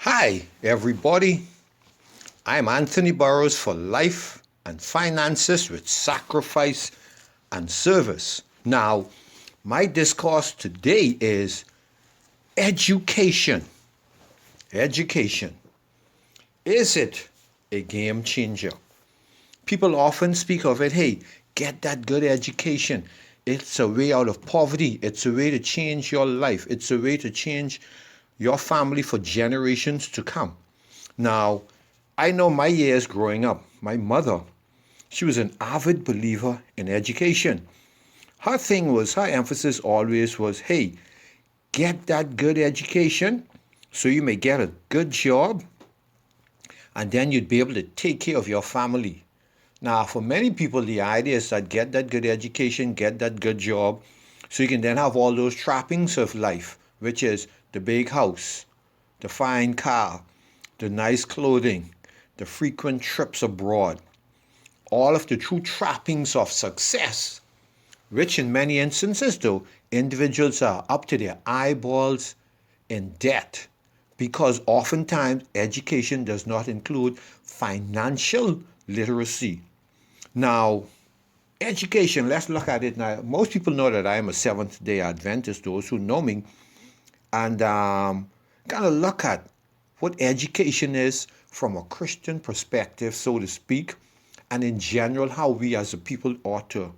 Hi, everybody. I'm Anthony Burrows for Life and Finances with Sacrifice and Service. Now, my discourse today is education. Education. Is it a game changer? People often speak of it, hey, get that good education. It's a way out of poverty. It's a way to change your life. It's a way to change your family for generations to come. Now, I know my years growing up, my mother, she was an avid believer in education. Her emphasis always was, hey, get that good education so you may get a good job and then you'd be able to take care of your family. Now, for many people, the idea is that get that good education, get that good job, so you can then have all those trappings of life, which is the big house, the fine car, the nice clothing, the frequent trips abroad, all of the true trappings of success, which in many instances, though, individuals are up to their eyeballs in debt because oftentimes education does not include financial literacy. Now, education, let's look at it now. Most people know that I am a Seventh day Adventist, those who know me, and kind of look at what education is from a Christian perspective, so to speak, and in general, how we as a people ought to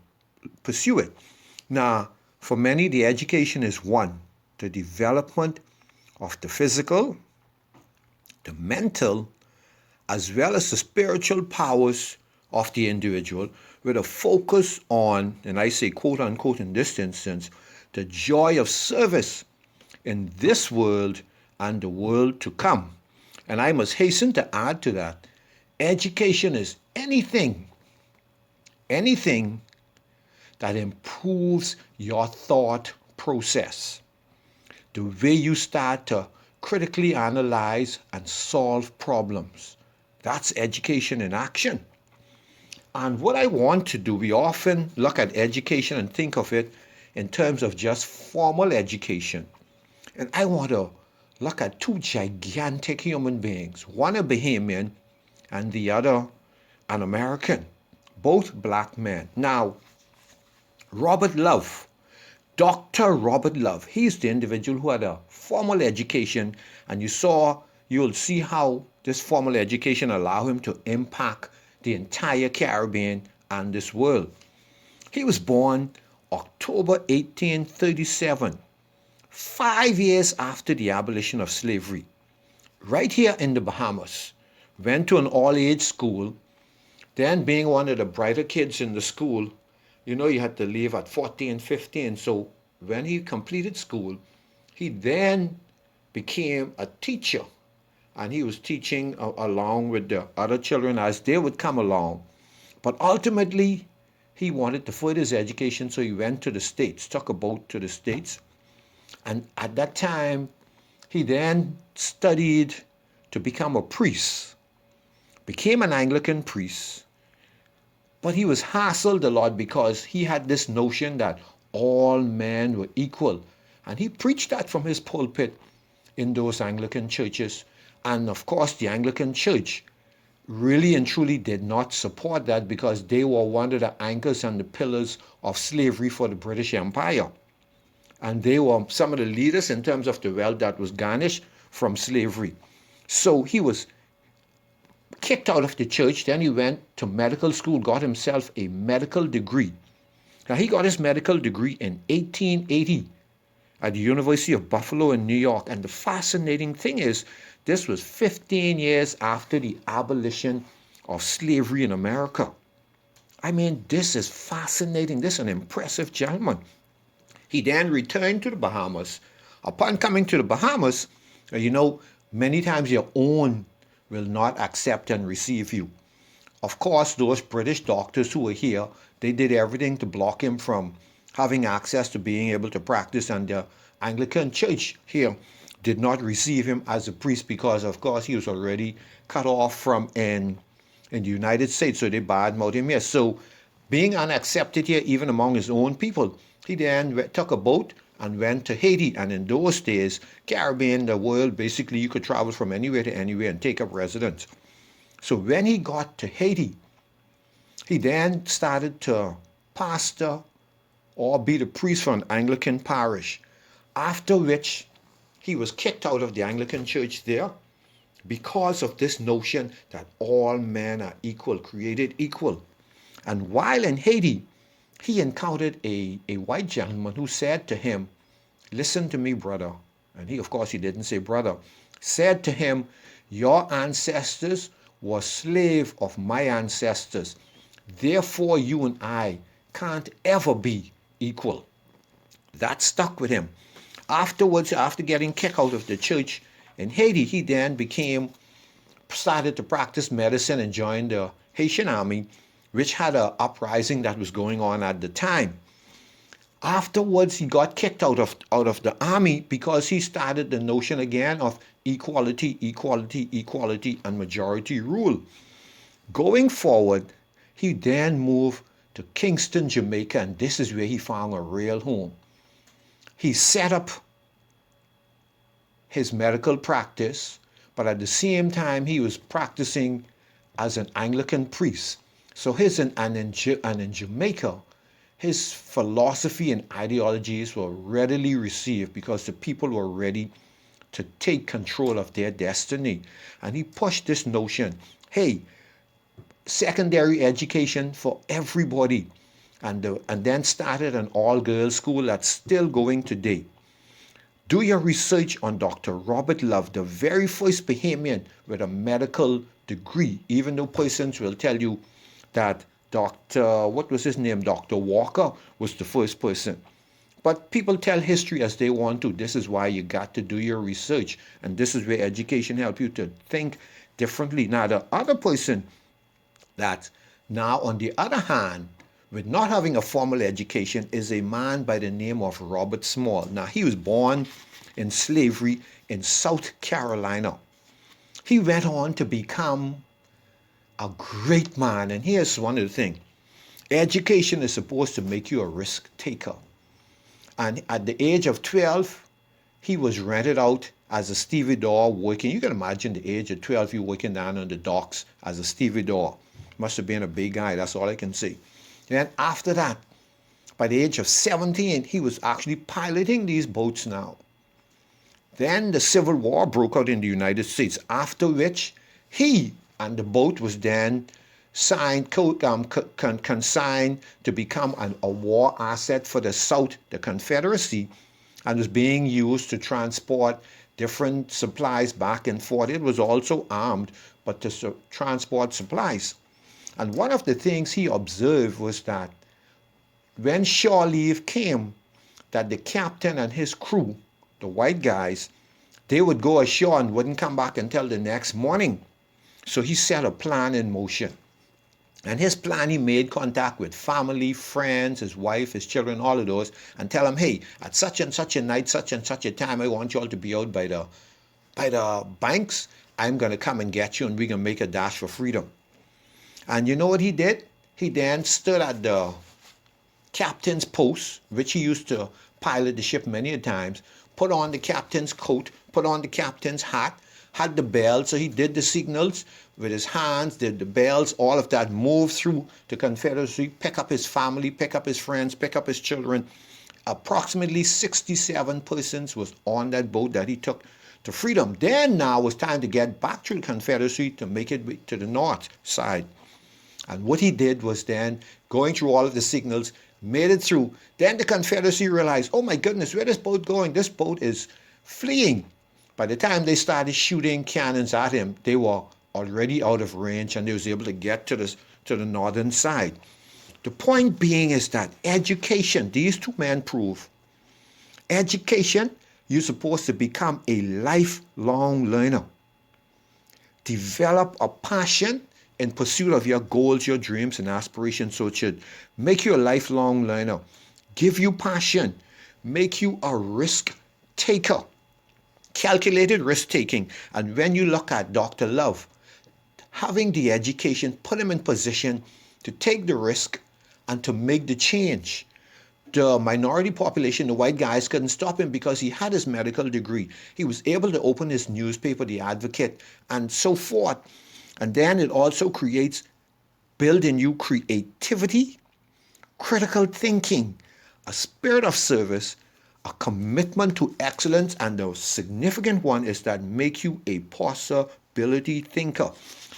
pursue it. Now, for many, the education is one, the development of the physical, the mental, as well as the spiritual powers of the individual, with a focus on, and I say quote unquote in this instance, the joy of service in this world and the world to come. And I must hasten to add to that, education is anything that improves your thought process, the way you start to critically analyze and solve problems. That's education in action. And what I want to do, we often look at education and think of it in terms of just formal education. And I want to look at two gigantic human beings, one a Bahamian and the other an American, both black men. Now, Robert Love, Dr. Robert Love, he's the individual who had a formal education, and you'll see how this formal education allowed him to impact the entire Caribbean and this world. He was born October 1837, 5 years after the abolition of slavery, right here in the Bahamas. Went to an all-age school. Then, being one of the brighter kids in the school, you had to leave at 14, 15. So when he completed school, he then became a teacher. And he was teaching along with the other children as they would come along. But ultimately, he wanted to further his education, so he went to the States, took a boat to the States. And at that time, he then studied to become a priest, became an Anglican priest. But he was hassled a lot because he had this notion that all men were equal. And he preached that from his pulpit in those Anglican churches. And of course, the Anglican Church really and truly did not support that because they were one of the anchors and the pillars of slavery for the British Empire. And they were some of the leaders in terms of the wealth that was garnished from slavery. So he was kicked out of the church. Then he went to medical school, got himself a medical degree. Now, he got his medical degree in 1880 at the University of Buffalo in New York. And the fascinating thing is, this was 15 years after the abolition of slavery in America. I mean, this is fascinating. This is an impressive gentleman. He then returned to the Bahamas. Upon coming to the Bahamas, many times your own will not accept and receive you. Of course, those British doctors who were here, they did everything to block him from having access to being able to practice, and the Anglican Church here did not receive him as a priest because, of course, he was already cut off from in the United States, so they badmouthed him here. So being unaccepted here, even among his own people, he then took a boat and went to Haiti. And in those days, Caribbean, the world, basically you could travel from anywhere to anywhere and take up residence. So when he got to Haiti, he then started to pastor or be the priest for an Anglican parish, after which he was kicked out of the Anglican church there because of this notion that all men are equal, created equal. And while in Haiti, he encountered a white gentleman who said to him, "Listen to me, brother." And he, of course, he didn't say brother, said to him, "Your ancestors were slave of my ancestors. Therefore, you and I can't ever be equal." That stuck with him. Afterwards, after getting kicked out of the church in Haiti, he then started to practice medicine and joined the Haitian army, which had an uprising that was going on at the time. Afterwards, he got kicked out of the army because he started the notion again of equality, equality, equality, and majority rule. Going forward, he then moved to Kingston, Jamaica, and this is where he found a real home. He set up his medical practice, but at the same time, he was practicing as an Anglican priest. So in Jamaica, his philosophy and ideologies were readily received because the people were ready to take control of their destiny. And he pushed this notion, hey, secondary education for everybody. And then started an all-girls school that's still going today. Do your research on Dr. Robert Love, the very first Bahamian with a medical degree, even though persons will tell you that what was his name? Dr. Walker was the first person. But people tell history as they want to. This is why you got to do your research. And this is where education helps you to think differently. Now, the other person that now, on the other hand, with not having a formal education is a man by the name of Robert Small. Now, he was born in slavery in South Carolina. He went on to become a great man. And here's one of the things. Education is supposed to make you a risk taker. And at the age of 12, he was rented out as a stevedore working. You can imagine the age of 12, you working down on the docks as a stevedore. Must have been a big guy, that's all I can say. Then after that, by the age of 17, he was actually piloting these boats now. Then the Civil War broke out in the United States, after which he and the boat was then consigned to become a war asset for the South, the Confederacy, and was being used to transport different supplies back and forth. It was also armed, but to transport supplies. And one of the things he observed was that when shore leave came, that the captain and his crew, the white guys, they would go ashore and wouldn't come back until the next morning. So he set a plan in motion. And his plan, he made contact with family, friends, his wife, his children, all of those, and tell them, hey, at such and such a night, such and such a time, I want you all to be out by the banks. I'm going to come and get you, and we're going to make a dash for freedom. And you know what he did? He then stood at the captain's post, which he used to pilot the ship many a times, put on the captain's coat, put on the captain's hat, had the bell, so he did the signals with his hands, did the bells, all of that, moved through the Confederacy, pick up his family, pick up his friends, pick up his children. Approximately 67 persons was on that boat that he took to freedom. Then now was time to get back to the Confederacy to make it to the north side. And what he did was then, going through all of the signals, made it through. Then the Confederacy realized, oh my goodness, where is this boat going? This boat is fleeing. By the time they started shooting cannons at him, they were already out of range and they was able to get to the northern side. The point being is that education, these two men prove, education, you're supposed to become a lifelong learner. Develop a passion in pursuit of your goals, your dreams, and aspirations. So it should make you a lifelong learner, give you passion, make you a risk taker, calculated risk taking. And when you look at Dr. Love, having the education put him in position to take the risk and to make the change, the minority population, the white guys couldn't stop him because he had his medical degree. He was able to open his newspaper, The Advocate, and so forth. And then it also creates, build in you creativity, critical thinking, a spirit of service, a commitment to excellence, and the significant one is that make you a possibility thinker,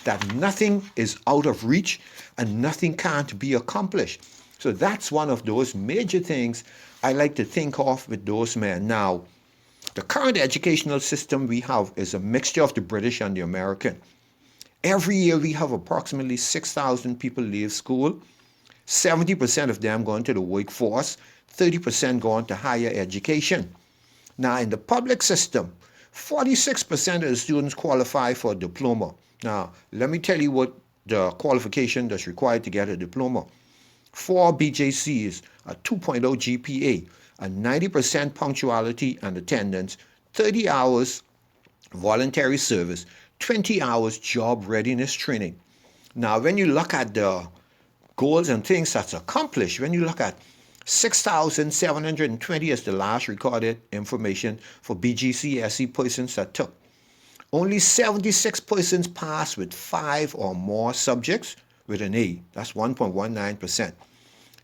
that nothing is out of reach and nothing can't be accomplished. So that's one of those major things I like to think of with those men. Now, the current educational system we have is a mixture of the British and the American. Every year we have approximately 6,000 people leave school. 70% of them go into the workforce, 30% go on to higher education. Now, in the public system, 46% of the students qualify for a diploma. Now, let me tell you what the qualification that's required to get a diploma. 4 BJCs, a 2.0 GPA, a 90% punctuality and attendance, 30 hours voluntary service, 20 hours job readiness training. Now, when you look at the goals and things that's accomplished, when you look at 6,720 as the last recorded information for BGCSE persons that took, only 76 persons passed with 5 or more subjects with an A. That's 1.19%.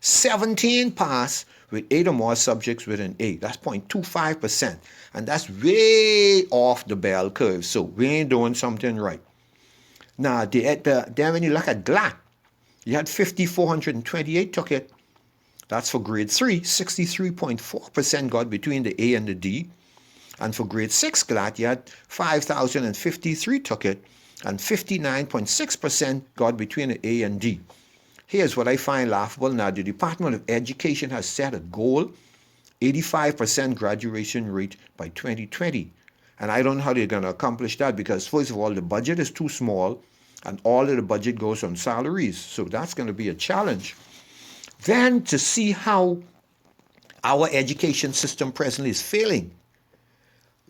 17 passed with 8 or more subjects with an A. That's 0.25%. And that's way off the bell curve. So we ain't doing something right. Now, then when you look at GLAT, you had 5,428 took it. That's for grade 3. 63.4% got between the A and the D. And for grade 6 GLAT, you had 5,053 took it. And 59.6% got between the A and D. Here's what I find laughable. Now, the Department of Education has set a goal, 85% graduation rate by 2020. And I don't know how they're going to accomplish that because, first of all, the budget is too small and all of the budget goes on salaries. So that's going to be a challenge. Then to see how our education system presently is failing.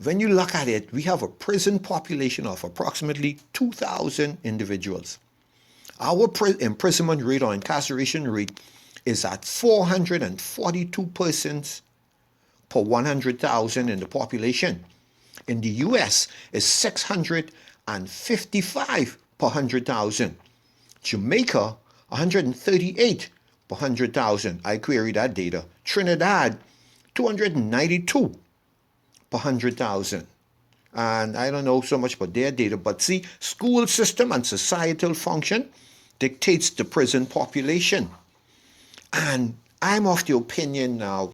When you look at it, we have a prison population of approximately 2,000 individuals. Our imprisonment rate or incarceration rate is at 442 persons per 100,000 in the population. In the US, it's 655 per 100,000. Jamaica, 138 per 100,000. I query that data. Trinidad, 292 per 100,000. And I don't know so much about their data, but see, school system and societal function dictates the prison population. And I'm of the opinion now